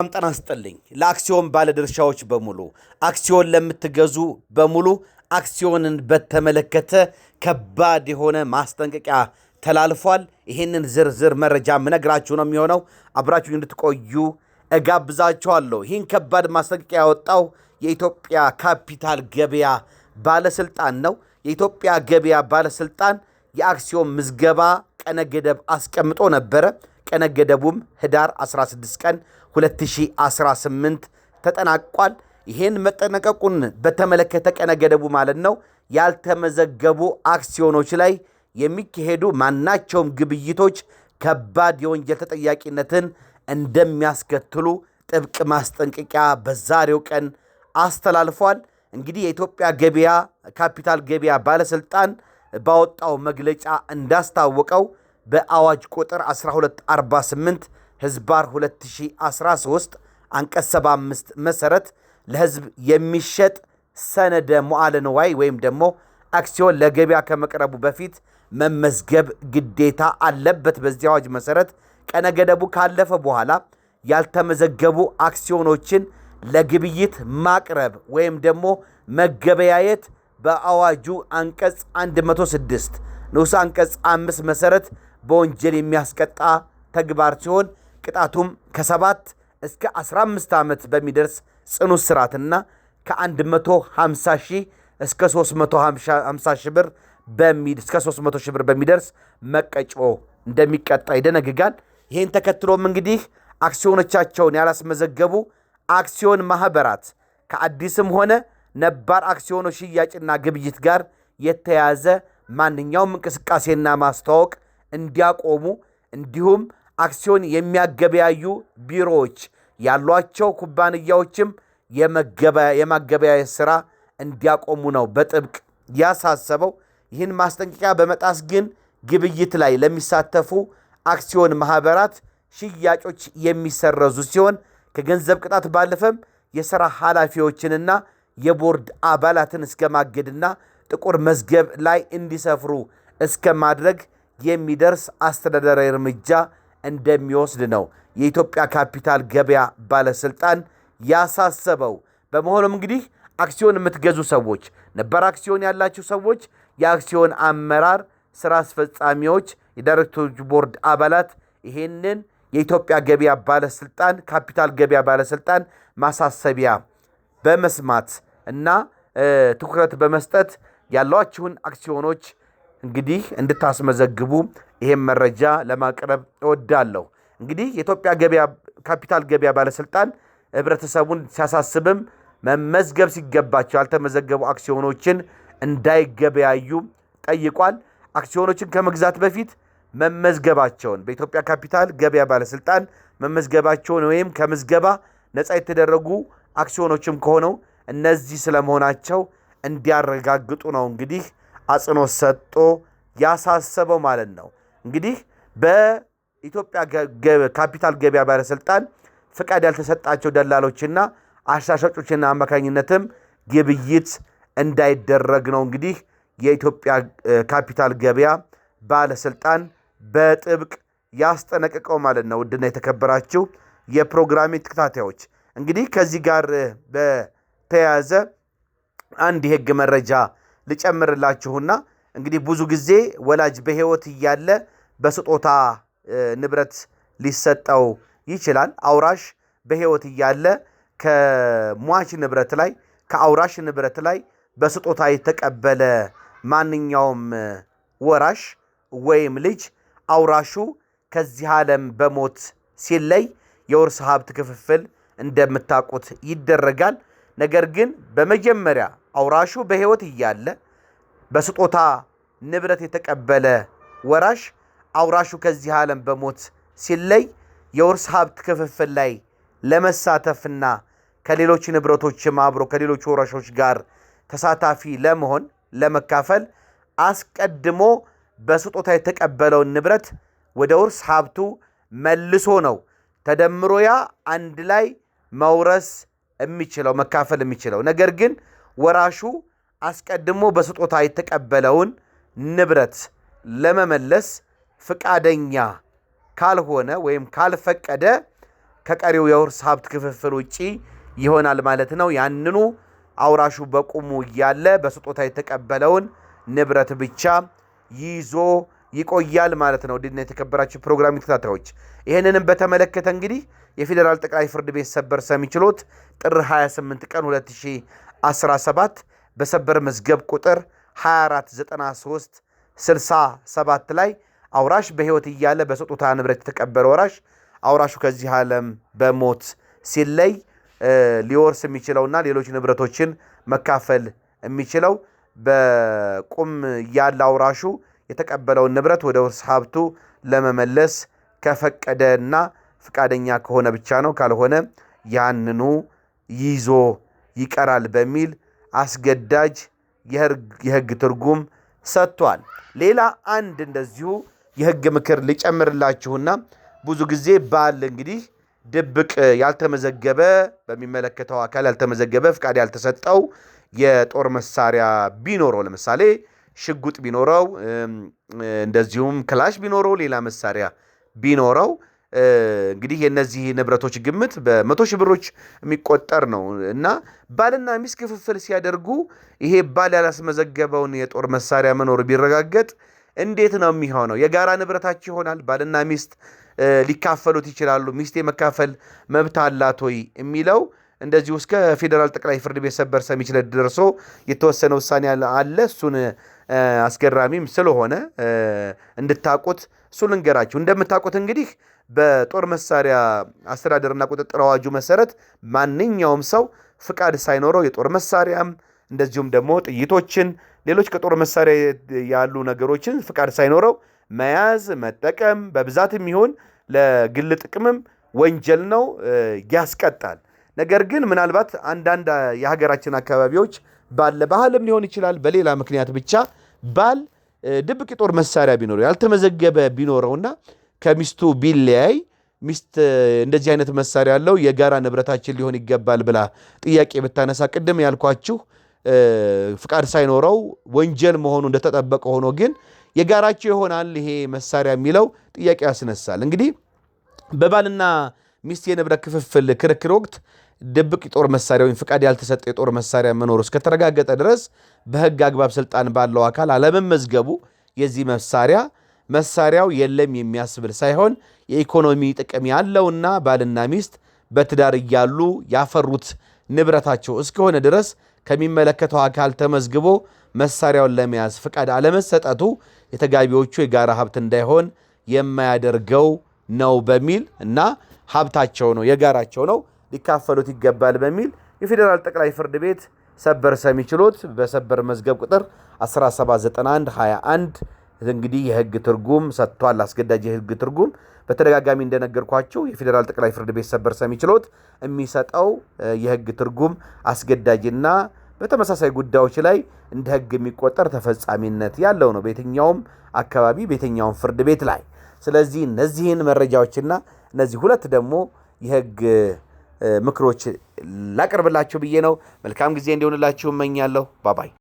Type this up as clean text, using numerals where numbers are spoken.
ጤና ይስጥልኝ ለአክሲዮን ባለድርሻዎች በሙሉ አክሲዮን ለምትገዙ በሙሉ አክሲዮንን በተመለከተ ከባድ የሆነ ማስጠንቀቂያ ተላልፏል። ይህንን ዝርዝር መረጃ ምነግራችሁ ነው የሚሆነው። አብራችሁ እንድትቆዩ እጋብዛችኋለሁ። ይህን ከባድ ማስጠንቀቂያ ያወጣው የኢትዮጵያ ካፒታል ገበያ ባለስልጣን ነው። የኢትዮጵያ ገበያ ባለስልጣን የአክሲዮን ምዝገባ ቀነ ገደብ አስቀምጦ ነበረ። ቀነ ገደቡም ህዳር 16 ቀን 2018 ተጠናቋል። ይህን መጠናቀቁን በተመለከተ ቀነ ገደቡ ማለት ነው ያልተመዘገቡ አክሲዮኖች ላይ የሚካሄዱ ማናቸውም ግብይቶች ከባድ የወንጀል ተጠያቂነትን እንደሚያስከትሉ ጥብቅ ማስጠንቀቂያ በዛሬው ቀን አስተላልፏል። እንግዲህ የኢትዮጵያ ገበያ ካፒታል ገበያ ባለስልጣን ባወጣው መግለጫ እንዳስታወቀው በአዋጅ ቁጥር 1248 ህዝባር 2013 አንቀጽ 75 መሰረት ለህዝብ የሚሸጥ ሰነደ መዋዕለ ንዋይ ወይም ደግሞ አክሲዮን ለገበያ ከመቅረቡ በፊት መመዝገብ ግዴታ አለበት። በዚህ አዋጅ መሰረት ቀነ ገደቡ ካለፈ በኋላ ያልተመዘገቡ አክሲዮኖችን ለግብይት ማቅረብ ወይም ደግሞ መገበያየት በአዋጁ አንቀጽ 106 ንዑስ አንቀጽ 5 መሰረት በወንጀል የሚያስቀጣ ተግባር ሲሆን ቅጣቱም ከ7 እስከ 15 ዓመት በሚደርስ ጽኑ እስራትና ከ150 ሺህ እስከ 350 ሺህ ብር እስከ 300 ሺህ ብር በሚደርስ መቀጮ እንደሚቀጣ ይደነግጋል። ይህን ተከትሎም እንግዲህ አክሲዮኖቻቸውን ያላስመዘገቡ አክሲዮን ማህበራት ከአዲስም ሆነ ነባር አክሲዮኖች ሽያጭና ግብይት ጋር የተያዘ ማንኛውም እንቅስቃሴና ማስተዋወቅ እንዲያቆሙ እንዲሁም አክሲዮን የሚያገበያዩ ቢሮዎች ያሏቸው ኩባንያዎችም የማገበያየት ሥራ እንዲያቆሙ ነው በጥብቅ ያሳሰበው። ይህን ማስጠንቀቂያ በመጣስ ግን ግብይት ላይ ለሚሳተፉ አክሲዮን ማህበራት ሽያጮች የሚሰረዙ ሲሆን ከገንዘብ ቅጣት ባለፈም የሥራ ኃላፊዎችንና የቦርድ አባላትን እስከ ማገድና ጥቁር መዝገብ ላይ እንዲሰፍሩ እስከ ማድረግ የሚደርስ አስተዳደራዊ እርምጃ እንደሚወስድ ነው የኢትዮጵያ ካፒታል ገበያ ባለስልጣን ያሳሰበው። በመሆኑም እንግዲህ አክሲዮን የምትገዙ ሰዎች፣ ነባር አክሲዮን ያላችሁ ሰዎች፣ የአክሲዮን አመራር ስራ አስፈጻሚዎች፣ የዳይሬክተሮች ቦርድ አባላት ይሄንን የኢትዮጵያ ገበያ ባለስልጣን ካፒታል ገበያ ባለስልጣን ማሳሰቢያ በመስማት እና ትኩረት በመስጠት ያሏችሁን አክሲዮኖች እንግዲህ እንድታስመዘግቡ ይሄን መረጃ ለማቅረብ እወዳለሁ። እንግዲህ የኢትዮጵያ ገበያ ካፒታል ገበያ ባለስልጣን ህብረተሰቡን ሲያሳስብም መመዝገብ ሲገባቸው ያልተመዘገቡ አክሲዮኖችን እንዳይገበያዩ ጠይቋል። አክሲዮኖችን ከመግዛት በፊት መመዝገባቸውን በኢትዮጵያ ካፒታል ገበያ ባለስልጣን መመዝገባቸውን ወይም ከምዝገባ ነፃ የተደረጉ አክሲዮኖችም ከሆነው እነዚህ ስለመሆናቸው እንዲያረጋግጡ ነው እንግዲህ አጽንኦት ሰጥቶ ያሳሰበው ማለት ነው። እንግዲህ በኢትዮጵያ ካፒታል ገበያ ባለስልጣን ፍቃድ ያልተሰጣቸው ደላሎችና አሻሻጮችና አማካኝነትም ግብይት እንዳይደረግ ነው እንግዲህ የኢትዮጵያ ካፒታል ገበያ ባለስልጣን በጥብቅ ያስጠነቀቀው ማለት ነው። ውድና የተከበራችሁ የፕሮግራሜ ተከታታዮች እንግዲህ ከዚህ ጋር በተያያዘ አንድ የህግ መረጃ ልጨምርላችሁና እንግዲህ ብዙ ጊዜ ወላጅ በህይወት እያለ በስጦታ ንብረት ሊሰጠው ይችላል። አውራሽ በህይወት እያለ ከሟች ንብረት ላይ ከአውራሽ ንብረት ላይ በስጦታ የተቀበለ ማንኛውም ወራሽ ወይም ልጅ አውራሹ ከዚህ ዓለም በሞት ሲለይ የውርስ ሀብት ክፍፍል እንደምታውቁት ይደረጋል። ነገር ግን በመጀመሪያ አውራሹ በህይወት እያለ በስጦታ ንብረት የተቀበለ ወራሽ አውራሹ ከዚህ ዓለም በሞት ሲለይ የውርስ ሀብት ክፍፍል ላይ ለመሳተፍና ከሌሎች ንብረቶችም አብሮ ከሌሎች ወራሾች ጋር ተሳታፊ ለመሆን ለመካፈል አስቀድሞ በስጦታ የተቀበለውን ንብረት ወደ ውርስ ሀብቱ መልሶ ነው ተደምሮ ያ አንድ ላይ መውረስ የሚችለው መካፈል የሚችለው። ነገር ግን ወራሹ አስቀድሞ በስጦታ የተቀበለውን ንብረት ለመመለስ ፍቃደኛ ካልሆነ ወይም ካልፈቀደ ከቀሪው የውርስ ሀብት ክፍፍል ውጪ ይሆናል ማለት ነው። ያንኑ አውራሹ በቁሙ እያለ በስጦታ የተቀበለውን ንብረት ብቻ ይዞ ይቆያል ማለት ነው። ድና የተከበራችሁ ፕሮግራም ተከታታዮች ይሄንንም በተመለከተ እንግዲህ የፌዴራል ጠቅላይ ፍርድ ቤት ሰበር ሰሚ ችሎት ጥር 28 ቀን 2017 በሰበር መዝገብ ቁጥር 2493 67 ላይ አውራሽ በሕይወት እያለ በስጦታ ንብረት የተቀበለ ወራሽ አውራሹ ከዚህ ዓለም በሞት ሲለይ ሊወርስ የሚችለውና ሌሎች ንብረቶችን መካፈል የሚችለው በቁም ያለ አውራሹ የተቀበለውን ንብረት ወደ ውርስ ሀብቱ ለመመለስ ከፈቀደና ፍቃደኛ ከሆነ ብቻ ነው። ካልሆነ ያንኑ ይዞ ይቀራል በሚል አስገዳጅ የሕግ ትርጉም ሰጥቷል። ሌላ አንድ እንደዚሁ የሕግ ምክር ሊጨምርላችሁና ብዙ ጊዜ ባል እንግዲህ ድብቅ ያልተመዘገበ በሚመለከተው አካል ያልተመዘገበ ፍቃድ ያልተሰጠው የጦር መሳሪያ ቢኖረው ለምሳሌ ሽጉጥ ቢኖረው እንደዚሁም ክላሽ ቢኖረው ሌላ መሳሪያ ቢኖረው እንግዲህ የነዚህ ንብረቶች ግምት በመቶ ሺህ ብሮች የሚቆጠር ነው እና ባልና ሚስት ክፍፍል ሲያደርጉ ይሄ ባል ያላስመዘገበውን የጦር መሳሪያ መኖር ቢረጋገጥ እንዴት ነው የሚሆነው? የጋራ ንብረታቸው ይሆናል? ባልና ሚስት ሊካፈሉት ይችላሉ? ሚስት የመካፈል መብት አላት ወይ የሚለው እንደዚሁ እስከ ፌዴራል ጠቅላይ ፍርድ ቤት ሰበር ሰሚ ችሎት ደርሶ የተወሰነ ውሳኔ አለ። እሱን አስገራሚም ስለሆነ እንድታቁት እሱ ልንገራችሁ። እንደምታቁት እንግዲህ በጦር መሳሪያ አስተዳደርና ቁጥጥር አዋጁ መሰረት ማንኛውም ሰው ፍቃድ ሳይኖረው የጦር መሳሪያም እንደዚሁም ደግሞ ጥይቶችን፣ ሌሎች ከጦር መሳሪያ ያሉ ነገሮችን ፍቃድ ሳይኖረው መያዝ፣ መጠቀም በብዛትም ይሁን ለግል ጥቅምም ወንጀል ነው፣ ያስቀጣል። ነገር ግን ምናልባት አንዳንድ የሀገራችን አካባቢዎች ባለ ባህልም ሊሆን ይችላል በሌላ ምክንያት ብቻ ባል ድብቅ የጦር መሳሪያ ቢኖረው ያልተመዘገበ ቢኖረውና ከሚስቱ ቢለያይ ሚስት እንደዚህ አይነት መሳሪያ ያለው የጋራ ንብረታችን ሊሆን ይገባል ብላ ጥያቄ ብታነሳ ቅድም ያልኳችሁ ፍቃድ ሳይኖረው ወንጀል መሆኑ እንደተጠበቀ ሆኖ ግን የጋራቸው ይሆናል ይሄ መሳሪያ የሚለው ጥያቄ ያስነሳል። እንግዲህ በባልና ሚስት የንብረት ክፍፍል ክርክር ወቅት ድብቅ የጦር መሳሪያ ወይም ፍቃድ ያልተሰጠ የጦር መሳሪያ መኖሩ እስከተረጋገጠ ድረስ በሕግ አግባብ ስልጣን ባለው አካል አለመመዝገቡ የዚህ መሳሪያው የለም የሚያስብል ሳይሆን የኢኮኖሚ ጥቅም ያለውና ባልና ሚስት በትዳር እያሉ ያፈሩት ንብረታቸው እስከሆነ ድረስ ከሚመለከተው አካል ተመዝግቦ መሳሪያውን ለመያዝ ፍቃድ አለመሰጠቱ የተጋቢዎቹ የጋራ ሀብት እንዳይሆን የማያደርገው ነው በሚል እና ሀብታቸው ነው የጋራቸው ነው ሊካፈሉት ይገባል በሚል የፌዴራል ጠቅላይ ፍርድ ቤት ሰበር ሰሚ ችሎት በሰበር መዝገብ ቁጥር 1791/21 እንግዲህ የሕግ ትርጉም ሰጥቷል። አስገዳጅ የሕግ ትርጉም በተደጋጋሚ እንደነገርኳችሁ የፌዴራል ጠቅላይ ፍርድ ቤት ሰበር ሰሚ ችሎት የሚሰጠው የሕግ ትርጉም አስገዳጅና በተመሳሳይ ጉዳዮች ላይ እንደ ሕግ የሚቆጠር ተፈጻሚነት ያለው ነው በየትኛውም አካባቢ በየትኛውም ፍርድ ቤት ላይ። ስለዚህ እነዚህን መረጃዎችና እነዚህ ሁለት ደግሞ የሕግ ምክሮች ላቀርብላችሁ ብዬ ነው። መልካም ጊዜ እንዲሆንላችሁ እመኛለሁ። ባባይ